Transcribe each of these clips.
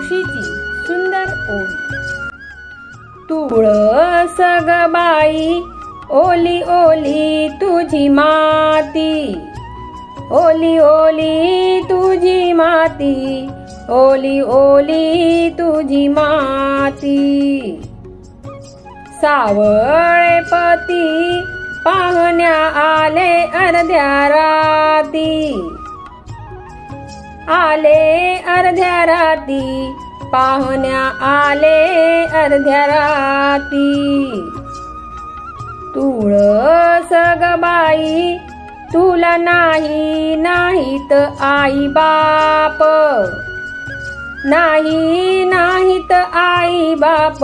तुळशीची सुंदर ओवी. तुळस ग बाई ओली ओली तुझी माती, ओली ओली तुझी माती, ओली ओली तुझी माती. सावळे पती पाहण्या आले अर्ध्या राती, आले अर्ध्या राती, पाहण्या आले अर्ध्या राती. तुळस ग बाई तुला नाही नाहीत आई बाप, नाही नाहीत आई बाप,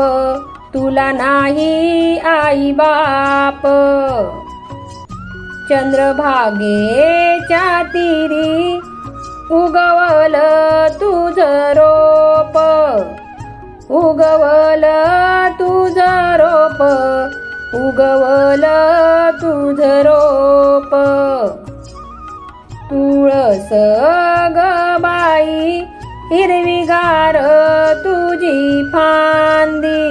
तुला नाही आई बाप. चंद्रभागेच्या तीरी उगवल तुझं रोप, उगवल तुझं रोप, उगवल तुझं रोप. तुळस ग बाई हिरवीगार तुझी फांदी,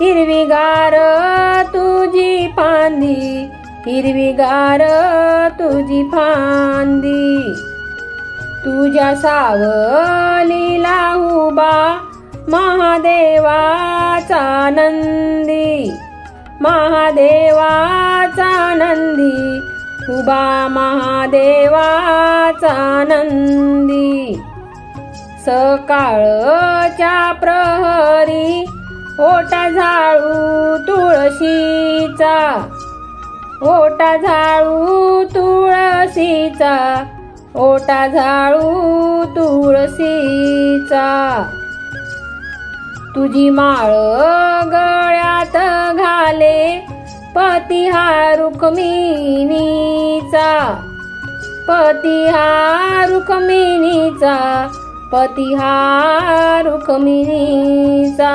हिरवीगार तुझी फांदी, हिरवीगार तुझी फांदी. तुझ्या सावलीला उभा महादेवाचा नंदी, महादेवाचा नंदी, उभा महादेवाचा नंदी. सकाळच्या प्रहरी ओटा झाळू तुळशीचा, ओटा झाळू तुळशीचा, ओटा झाळू तुळशीचा. तुझी माळ गळ्यात घाले पती हा रुक्मिणीचा, पती हा रुक्मिणीचा, पती हा रुक्मिणीचा.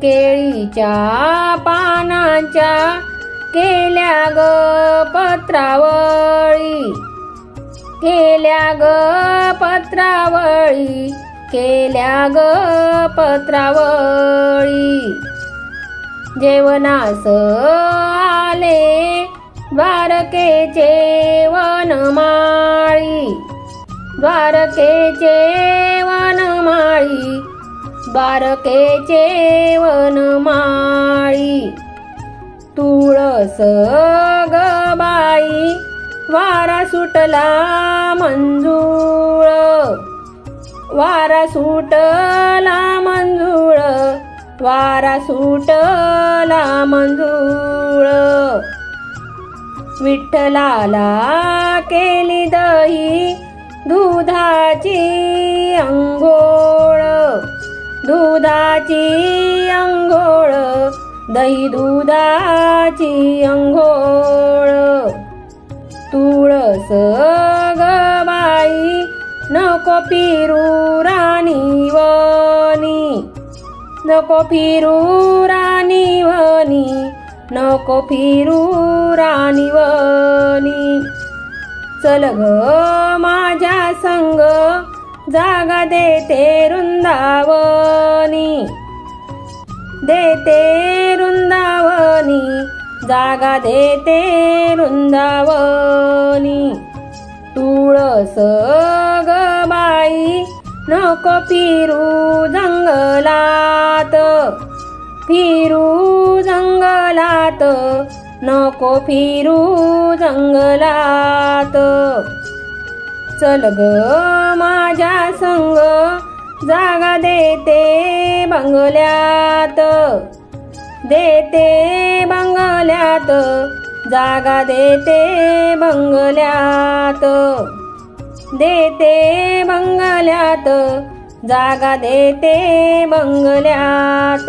केळीच्या पानांच्या केल्या ग पत्रावळी, केल्या ग पत्रावळी, केल्या ग पत्रावळी. जेवणास आले द्वारकेचे वनमाळी, द्वारकेचे वनमाळी, द्वारकेचे वनमाळी. तुळस ग बाई वारा सुटला मंजूळ, वारा सुटला मंजूळ, वारा सुटला मंजूळ. विठ्ठलाला केली दही दुधाची अंघोळ, दुधाची अंघोळ, दही दुधाची अंघोळ. तुळस ग बाई नको फिरू राणी वनी, नको फिरू राणी वनी, नको फिरू राणी वनी. चल ग माझ्या संग जागा देते वृंदावनी, देते वृंदावनी, जागा देते वृंदावनी. तुळस ग बाई नको फिरू जंगलात, फिरू जंगलात, नको फिरू जंगलात. चल ग माझ्या संग जागा देते बंगल्यात, देते बंगल्यात, जागा देते बंगल्यात, देते बंगल्यात, जागा देते बंगल्यात.